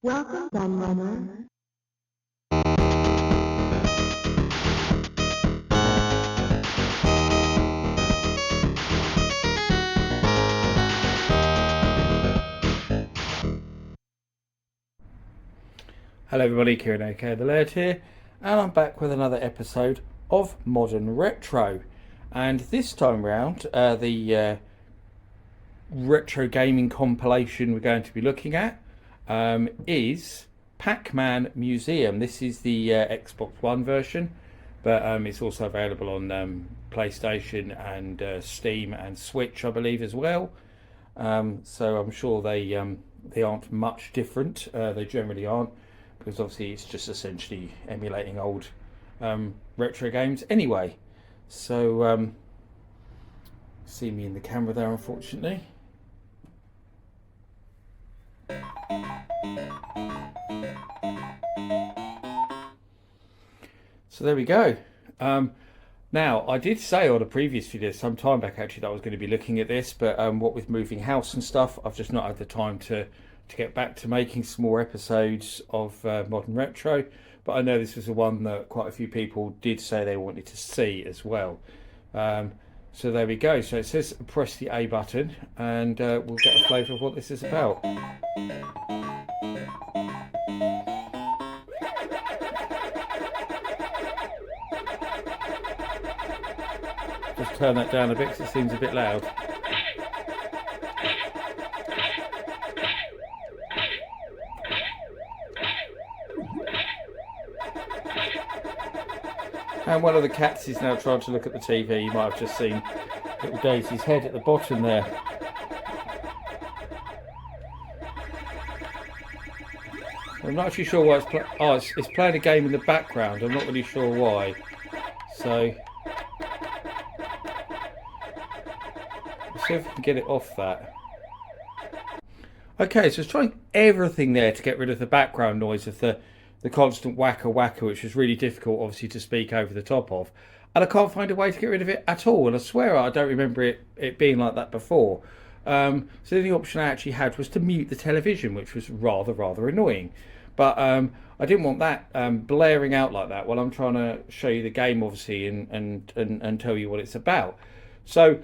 Welcome, Gunrunner. Hello everybody, Kieran aka The Laird here, and I'm back with another episode of Modern Retro. And this time round, the retro gaming compilation we're going to be looking at is Pac-Man Museum. This is the Xbox One version, but it's also available on PlayStation and Steam and Switch, I believe, as well. So I'm sure they aren't much different. They generally aren't, because obviously it's just essentially emulating old retro games anyway. So see me in the camera there, unfortunately. So there we go. Now, I did say on a previous video some time back actually that I was going to be looking at this, but what with moving house and stuff, I've just not had the time to get back to making some more episodes of Modern Retro. But I know this was the one that quite a few people did say they wanted to see as well. So there we go. So it says press the A button and we'll get a flavour of what this is about. Just turn that down a bit because it seems a bit loud. And one of the cats is now trying to look at the TV. You might have just seen little Daisy's head at the bottom there. I'm not actually sure why it's playing. Oh, it's playing a game in the background. I'm not really sure why. So let's see if we can get it off that. Okay, so it's trying everything there to get rid of the background noise of the constant whacker whacker, which is really difficult obviously to speak over the top of, and I can't find a way to get rid of it at all, and I swear I don't remember it being like that before. So the only option I actually had was to mute the television, which was rather annoying, but I didn't want that blaring out like that while I'm trying to show you the game obviously and tell you what it's about. So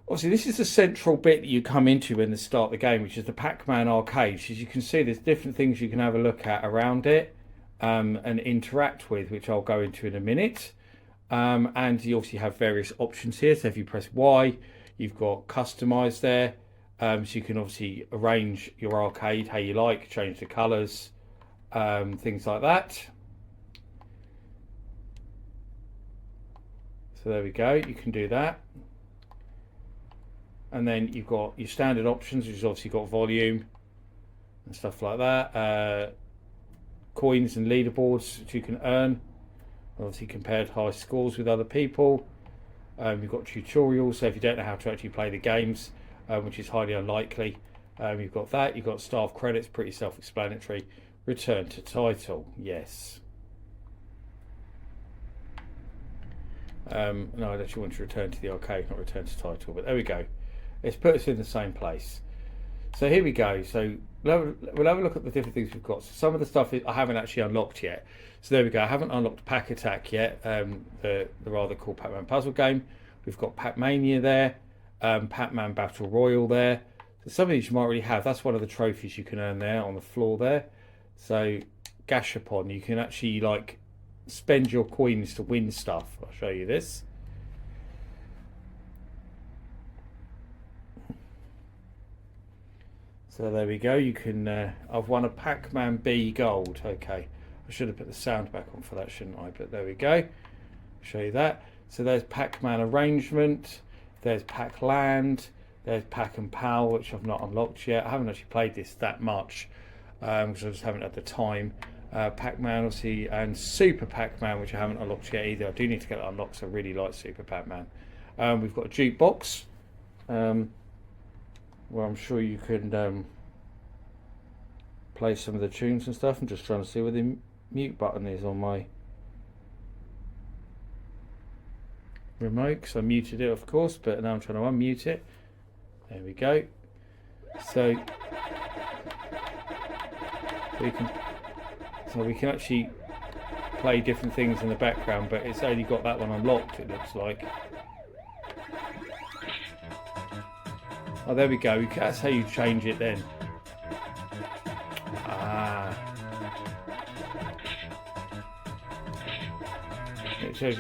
obviously this is the central bit that you come into when you start the game, which is the Pac-Man arcade. So as you can see, there's different things you can have a look at around it and interact with, which I'll go into in a minute. And you obviously have various options here. So if you press Y, you've got customize there. So you can obviously arrange your arcade how you like, change the colours, things like that. So there we go, you can do that. And then you've got your standard options, which is obviously got volume and stuff like that. Coins and leaderboards that you can earn, obviously compared high scores with other people. You've got tutorials, so if you don't know how to actually play the games, which is highly unlikely, you've got that. You've got staff credits, pretty self-explanatory. Return to title, yes. No, I actually want to return to the arcade, not return to title, but there we go. It's put us in the same place. So here we go. So we'll have a look at the different things we've got. So some of the stuff I haven't actually unlocked yet. So there we go. I haven't unlocked Pac-Attack yet, the rather cool Pac-Man puzzle game. We've got Pac-Mania there, Pac-Man Battle Royale there. So some of these you might already have. That's one of the trophies you can earn there on the floor there. So Gashapon, you can actually like spend your coins to win stuff. I'll show you this. So there we go. You can. I've won a Pac-Man B Gold. Okay, I should have put the sound back on for that, shouldn't I? But there we go. Show you that. So there's Pac-Man arrangement. There's Pac-Land. There's Pac and Pal, which I've not unlocked yet. I haven't actually played this that much because I just haven't had the time. Pac-Man, obviously, and Super Pac-Man, which I haven't unlocked yet either. I do need to get that unlocked. So I really like Super Pac-Man. We've got a jukebox. Well, I'm sure you can play some of the tunes and stuff. I'm just trying to see where the mute button is on my remote, because I muted it of course, but now I'm trying to unmute it. There we go. So So we can actually play different things in the background, but it's only got that one unlocked, it looks like. Oh, there we go. That's how you change it then. Ah. It tells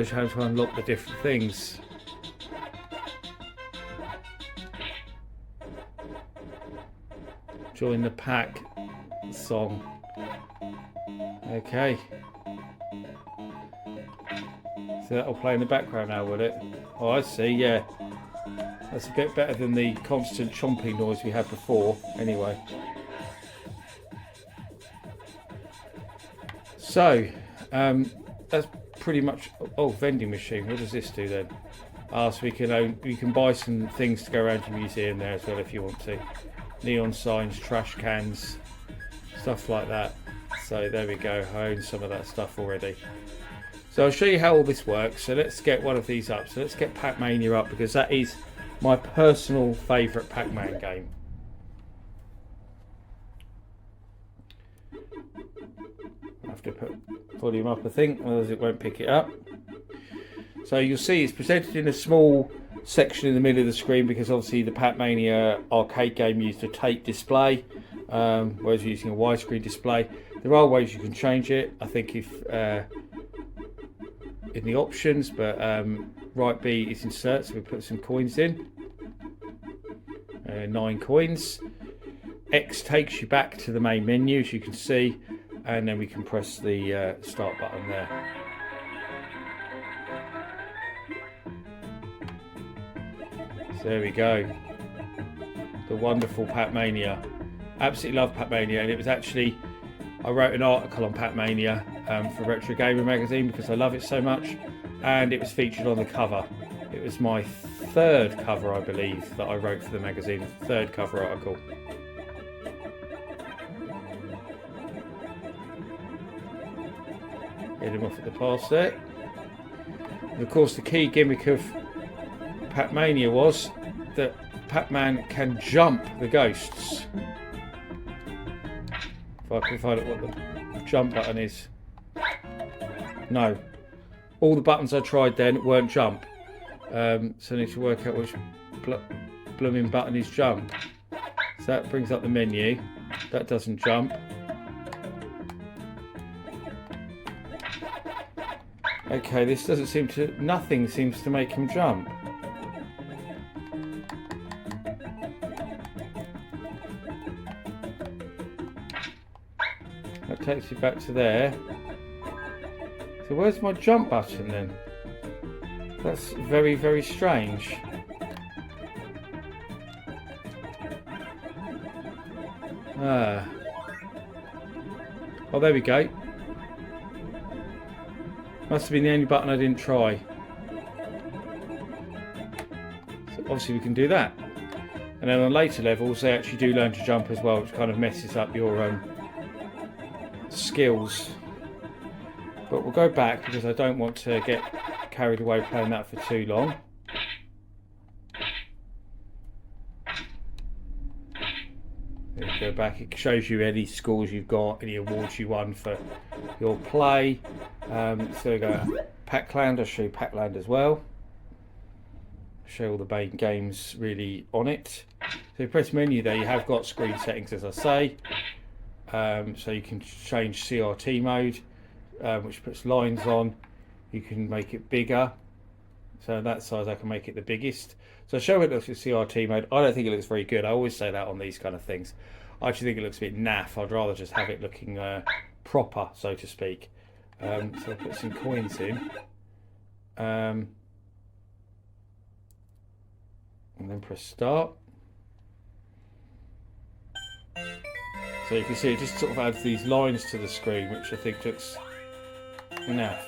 you how to unlock the different things. Join the pack song. Okay. So that'll play in the background now, will it? Oh, I see, yeah. That's a bit better than the constant chomping noise we had before, anyway. So, that's pretty much... Oh, vending machine. What does this do then? So we can buy some things to go around your museum there as well if you want to. Neon signs, trash cans, stuff like that. So there we go. I own some of that stuff already. So I'll show you how all this works. So let's get one of these up. So let's get Pac-Mania up, because that is my personal favourite Pac-Man game. I have to put volume up, I think, otherwise it won't pick it up. So you'll see it's presented in a small section in the middle of the screen, because obviously the Pac-Mania arcade game used a tape display, whereas using a widescreen display. There are ways you can change it, I think, if in the options, but right B is insert, so we put some coins in. 9 coins. X takes you back to the main menu, as you can see, and then we can press the start button there. So there we go. The wonderful Pac-Mania. Absolutely love Pac-Mania, and it was actually, I wrote an article on Pac-Mania for Retro Gamer magazine because I love it so much, and it was featured on the cover. It was my 3rd cover, I believe, that I wrote for the magazine. 3rd cover article. Get him off at the pass there. And of course, the key gimmick of Pac-Mania was that Pac-Man can jump the ghosts. If I can find out what the jump button is. No. All the buttons I tried then weren't jump. So I need to work out which blooming button is jump. So that brings up the menu. That doesn't jump. Okay, this doesn't seem to... Nothing seems to make him jump. That takes you back to there. So where's my jump button then? That's very, very strange. Oh, there we go. Must have been the only button I didn't try. So obviously we can do that. And then on later levels they actually do learn to jump as well, which kind of messes up your skills. But we'll go back because I don't want to get carried away playing that for too long. There you go back. It shows you any scores you've got, any awards you won for your play. So we go Pac-Land. I'll show you Pac-Land as well. Show all the main games really on it. So you press menu there, you have got screen settings, as I say. So you can change CRT mode, which puts lines on. You can make it bigger. So that size I can make it the biggest. So I'll show it looks with CRT mode. I don't think it looks very good. I always say that on these kind of things. I actually think it looks a bit naff. I'd rather just have it looking proper, so to speak. So I'll put some coins in. And then press start. So you can see it just sort of adds these lines to the screen, which I think looks naff.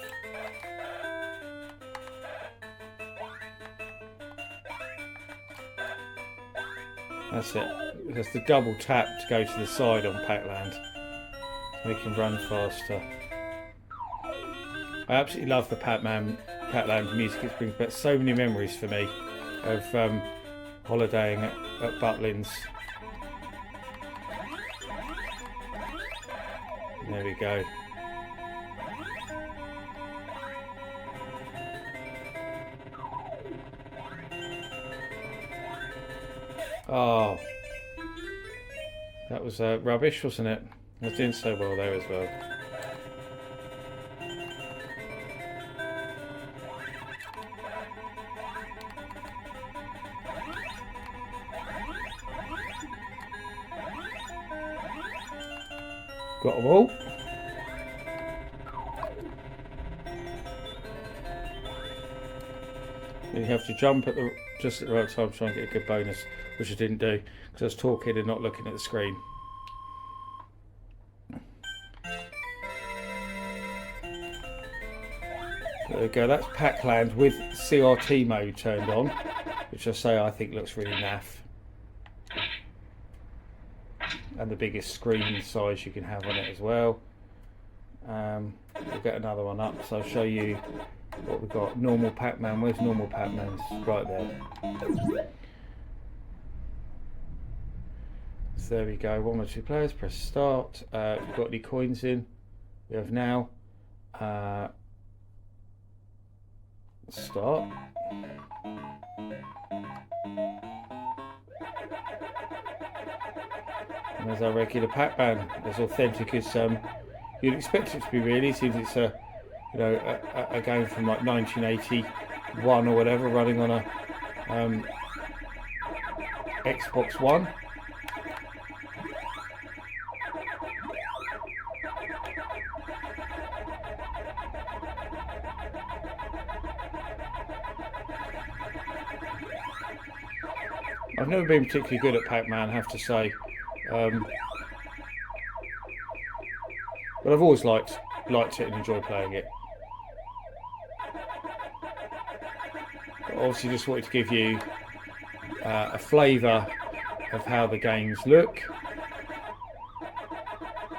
That's it. That's the double tap to go to the side on Pac-Land. Make him run faster. I absolutely love the Pac-Land music. It brings back so many memories for me of holidaying at Butlins. There we go. Oh, that was rubbish, wasn't it? I was doing so well there as well. Got them all. You have to jump at just at the right time to try and get a good bonus, which I didn't do because I was talking and not looking at the screen. There we go, that's Pac-Land with CRT mode turned on, which I think looks really naff. And the biggest screen size you can have on it as well. We'll get another one up, so I'll show you what we've got. Normal Pac-Man, where's normal Pac-Man? Right there. So there we go, 1 or 2 players, press start. If we've got any coins in, we have now. Start. And there's our regular Pac-Man, as authentic as you'd expect it to be really, since it's a game from like 1981 or whatever, running on a Xbox One. I've never been particularly good at Pac-Man, I have to say, but I've always liked it and enjoyed playing it. But obviously, just wanted to give you a flavour of how the games look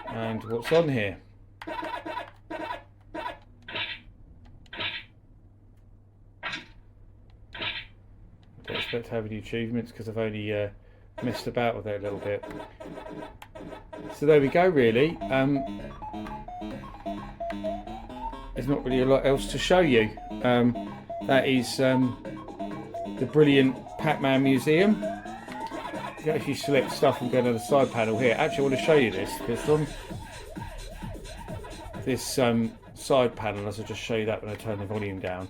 and what's on here. Don't expect to have any achievements because I've only messed about with it a little bit. So there we go, really. There's not really a lot else to show you. That is the brilliant Pac-Man Museum. You can actually select stuff and go to the side panel here. Actually, I want to show you this because on this side panel, as I just show you that when I turn the volume down,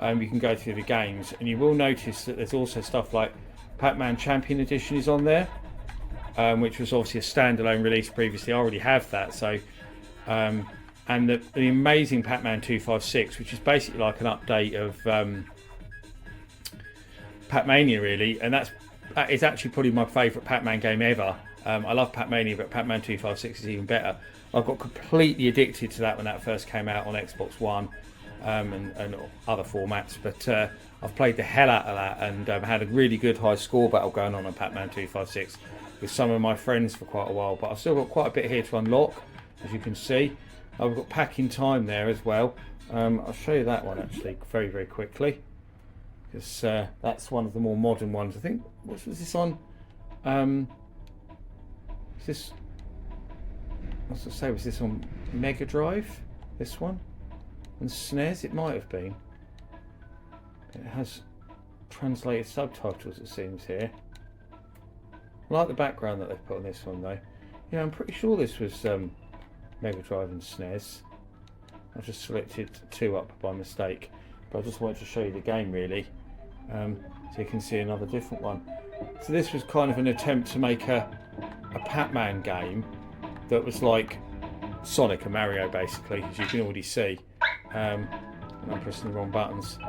you can go through the games, and you will notice that there's also stuff like Pac-Man Champion Edition is on there, which was obviously a standalone release previously. I already have that, so and the amazing Pac-Man 256, which is basically like an update of Pac-Mania, really, and that is actually probably my favourite Pac-Man game ever. I love Pac-Mania, but Pac-Man 256 is even better. I got completely addicted to that when that first came out on Xbox One and other formats, but I've played the hell out of that and had a really good high score battle going on Pac-Man 256 with some of my friends for quite a while, but I've still got quite a bit here to unlock, as you can see. I've got Pac in Time there as well. I'll show you that one actually very, very quickly, because that's one of the more modern ones. I think, what was this on? Is this, what's it say, was this on Mega Drive? This one? And SNES, it might have been. It has translated subtitles, it seems, here. I like the background that they've put on this one though. Yeah, I'm pretty sure this was Mega Drive and SNES. I just selected 2 up by mistake, but I just wanted to show you the game really, so you can see another different one. So this was kind of an attempt to make a Pac-Man game that was like Sonic and Mario basically, as you can already see. And I'm pressing the wrong buttons.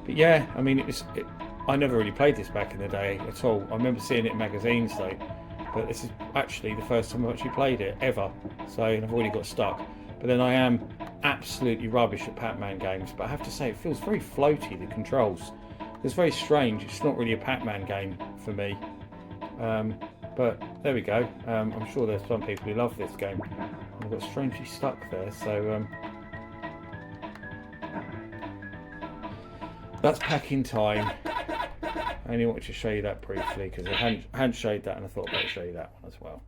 But yeah, I mean, I never really played this back in the day at all. I remember seeing it in magazines though, but this is actually the first time I've actually played it ever. So I've already got stuck. But then I am absolutely rubbish at Pac-Man games, but I have to say it feels very floaty, the controls. It's very strange. It's not really a Pac-Man game for me. But there we go. I'm sure there's some people who love this game. I got strangely stuck there, so that's Pac in Time. I only wanted to show you that briefly because I hadn't showed that, and I thought I'd show you that one as well.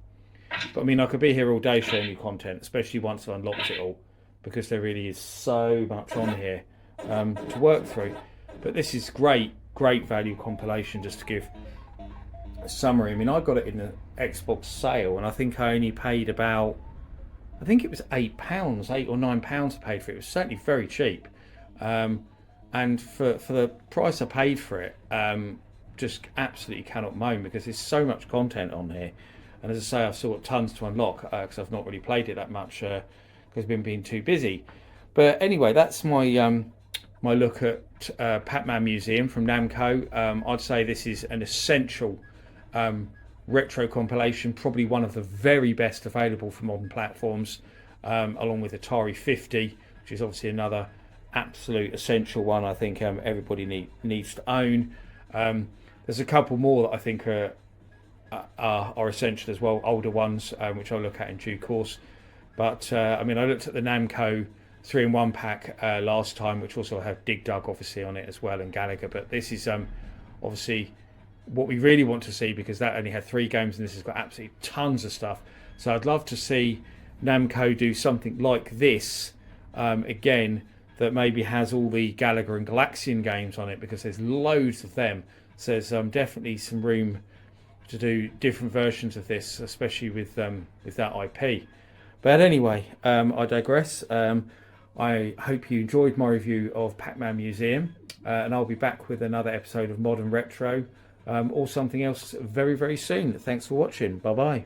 But I mean, I could be here all day showing you content, especially once I've unlocked it all, because there really is so much on here to work through. But this is great value compilation. Just to give a summary, I mean, I got it in the Xbox sale, and I think I only paid about, I think it was £8, £8 or £9 I paid for it. It was certainly very cheap, and for the price I paid for it, just absolutely cannot moan, because there's so much content on here. And as I say, I've still got tons to unlock because I've not really played it that much because I've been being too busy. But anyway, that's my my look at Pac-Man Museum from Namco. I'd say this is an essential retro compilation, probably one of the very best available for modern platforms, along with Atari 50, which is obviously another absolute essential one. I think everybody needs to own. There's a couple more that I think are essential as well, older ones, which I'll look at in due course. But I mean, I looked at the Namco 3-in-1 pack last time, which also had Dig Dug obviously on it as well, and Gallagher. But this is obviously what we really want to see, because that only had 3 games and this has got absolutely tons of stuff. So I'd love to see Namco do something like this again, that maybe has all the Gallagher and Galaxian games on it, because there's loads of them. So there's definitely some room to do different versions of this, especially with that IP. But anyway, I digress. I hope you enjoyed my review of Pac-Man Museum, and I'll be back with another episode of Modern Retro or something else very soon. Thanks for watching. Bye bye.